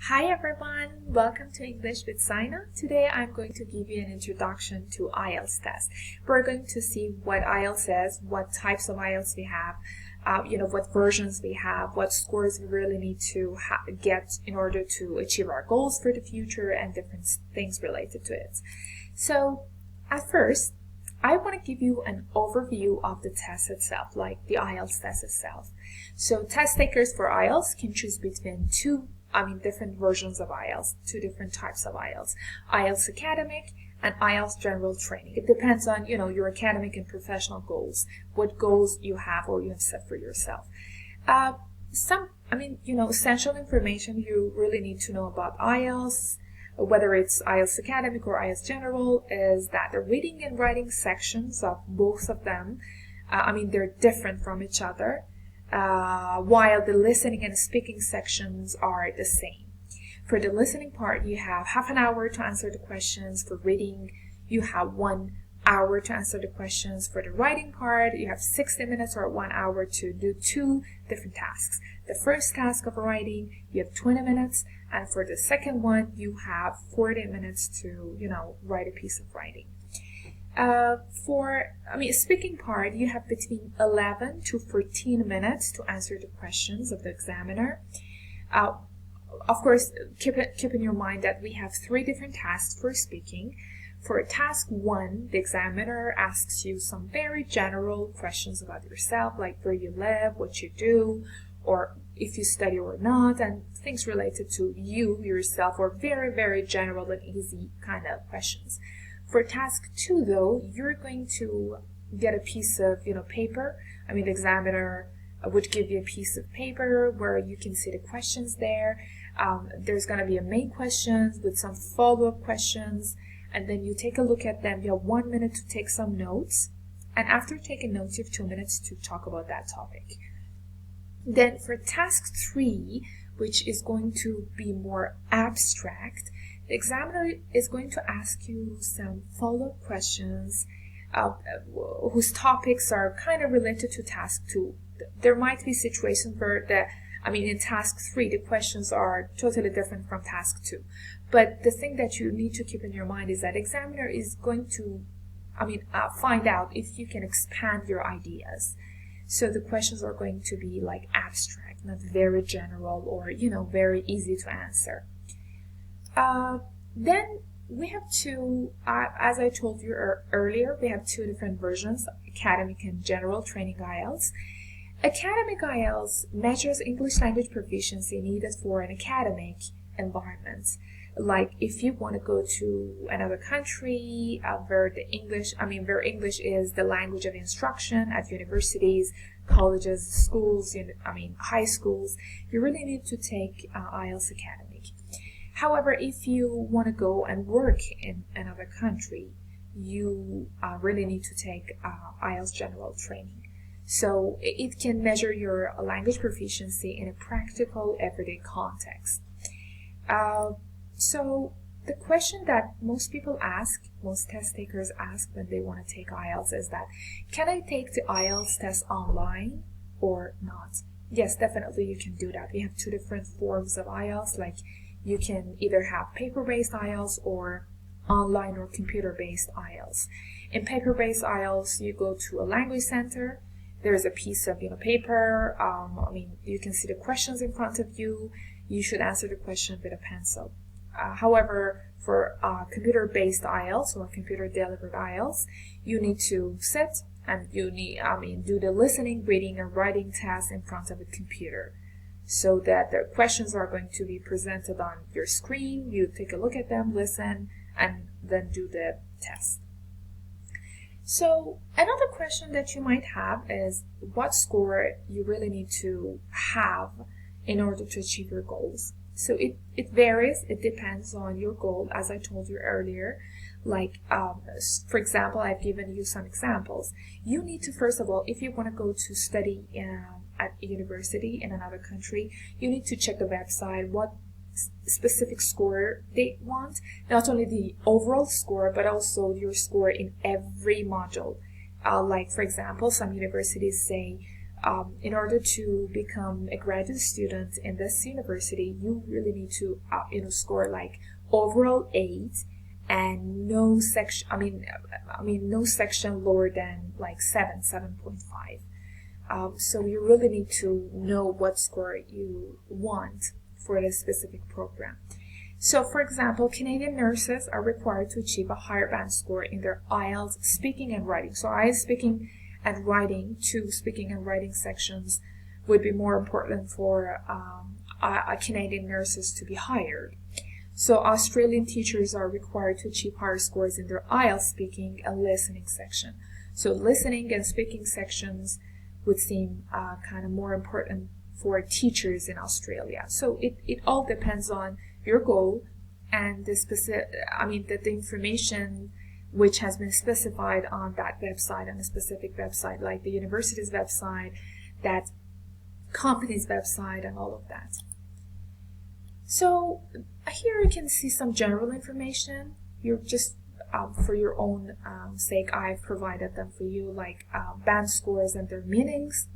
Hi everyone, welcome to English with Sina. Today I'm going to give you an introduction to IELTS test. We're going to see what IELTS is, what types of IELTS we have, what versions we have, what scores we really need to get in order to achieve our goals for the future, and different things related to it. So at first, I want to give you an overview of the test itself, like the IELTS test itself. So test takers for IELTS can choose between different versions of IELTS, two different types of IELTS. IELTS Academic and IELTS General Training. It depends on, your academic and professional goals, what goals you have or you have set for yourself. Essential information you really need to know about IELTS, whether it's IELTS Academic or IELTS General, is that the reading and writing sections of both of them, they're different from each other. While the listening and speaking sections are the same. For the listening part, you have half an hour to answer the questions. For reading, you have 1 hour to answer the questions. For the writing part, you have 60 minutes or 1 hour to do two different tasks. The first task of writing, you have 20 minutes, and for the second one, you have 40 minutes to, write a piece of writing. Speaking part, you have between 11 to 14 minutes to answer the questions of the examiner. Of course, keep in your mind that we have 3 different tasks for speaking. For task 1, the examiner asks you some very general questions about yourself, like where you live, what you do, or if you study or not, and things related to you, yourself, or very, very general and easy kind of questions. For task 2, though, you're going to get a piece of, paper. The examiner would give you a piece of paper where you can see the questions there. There's going to be a main questions with some follow-up questions, and then you take a look at them. You have 1 minute to take some notes, and after taking notes, you have 2 minutes to talk about that topic. Then for task 3, which is going to be more abstract, the examiner is going to ask you some follow-up questions whose topics are kind of related to task 2. There might be situations where in task 3, the questions are totally different from task 2. But the thing that you need to keep in your mind is that examiner is going to, find out if you can expand your ideas. So the questions are going to be like abstract, not very general or, very easy to answer. Then we have two, as I told you earlier, we have 2 different versions, Academic and General Training IELTS. Academic IELTS measures English language proficiency needed for an academic environment. Like if you want to go to another country where English is the language of instruction at universities, colleges, schools, high schools, you really need to take IELTS Academic. However, if you want to go and work in another country, you really need to take IELTS General Training. So it can measure your language proficiency in a practical, everyday context. So the question that most people ask, most test takers ask when they want to take IELTS is that, can I take the IELTS test online or not? Yes, definitely you can do that. We have 2 different forms of IELTS, like you can either have paper-based IELTS or online or computer-based IELTS. In paper-based IELTS, you go to a language center. There's a piece of paper. You can see the questions in front of you. You should answer the question with a pencil. However, for computer-based IELTS or computer-delivered IELTS, you need to sit and you need, do the listening, reading, and writing tasks in front of a computer, so that the questions are going to be presented on your screen. You take a look at them, listen, and then do the test. So another question that you might have is what score you really need to have in order to achieve your goals. So it varies. It depends on your goal, as I told you earlier. Like, for example, I've given you some examples. You need to, first of all, if you want to go to study at a university in another country, you need to check the website, what specific score they want. Not only the overall score, but also your score in every module. Like, for example, some universities say in order to become a graduate student in this university, you really need to score like overall 8 and no section. No section lower than like 7.5. So you really need to know what score you want for this specific program. So, for example, Canadian nurses are required to achieve a higher band score in their IELTS speaking and writing. So IELTS speaking and writing, 2 speaking and writing sections would be more important for Canadian nurses to be hired. So Australian teachers are required to achieve higher scores in their IELTS speaking and listening section. So listening and speaking sections would seem kind of more important for teachers in Australia. So it all depends on your goal and the the information which has been specified on that website, on a specific website, like the university's website, that company's website, and all of that. So here you can see some general information. You're just for your own sake, I've provided them for you, like band scores and their meanings,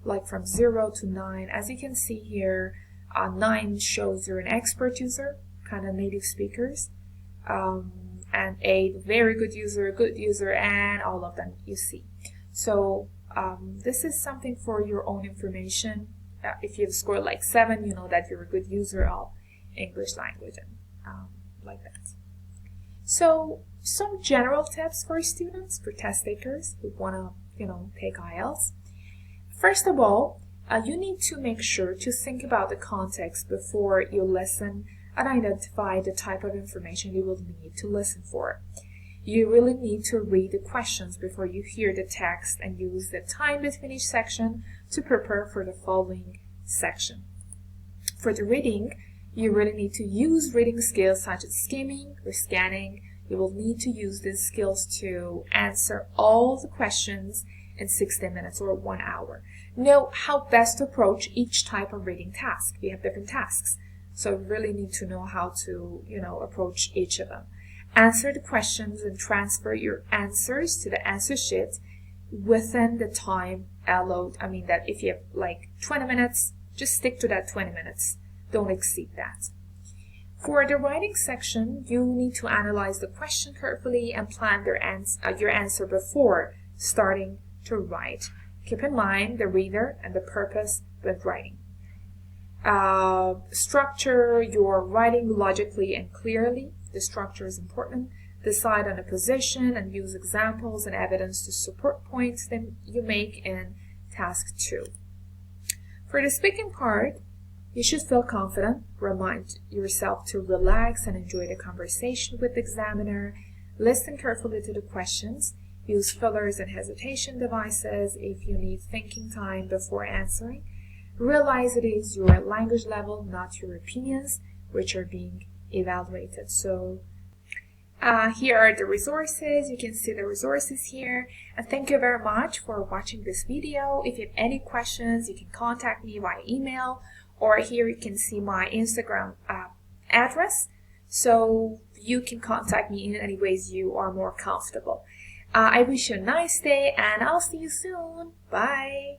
like from 0 to 9. As you can see here, 9 shows you're an expert user, kind of native speakers, and 8, very good user, and all of them you see. So this is something for your own information. If you've scored like 7, you know that you're a good user of English language, and like that. So some general tips for students, for test takers who want to take IELTS. First of all, you need to make sure to think about the context before you listen and identify the type of information you will need to listen for. You really need to read the questions before you hear the text and use the time between each section to prepare for the following section. For the reading, you really need to use reading skills such as skimming or scanning. You will need to use these skills to answer all the questions in 60 minutes or 1 hour. Know how best to approach each type of reading task. We have different tasks, so you really need to know how to, approach each of them. Answer the questions and transfer your answers to the answer sheet within the time allowed. That if you have like 20 minutes, just stick to that 20 minutes. Don't exceed that. For the writing section, you need to analyze the question carefully and plan your answer before starting to write. Keep in mind the reader and the purpose when writing. Structure your writing logically and clearly. The structure is important. Decide on a position and use examples and evidence to support points that you make in task 2. For the speaking part, you should feel confident. Remind yourself to relax and enjoy the conversation with the examiner. Listen carefully to the questions. Use fillers and hesitation devices if you need thinking time before answering. Realize it is your language level, not your opinions, which are being evaluated. So here are the resources. You can see the resources here. And thank you very much for watching this video. If you have any questions, you can contact me via email, or here you can see my Instagram address. So you can contact me in any ways you are more comfortable. I wish you a nice day, and I'll see you soon. Bye.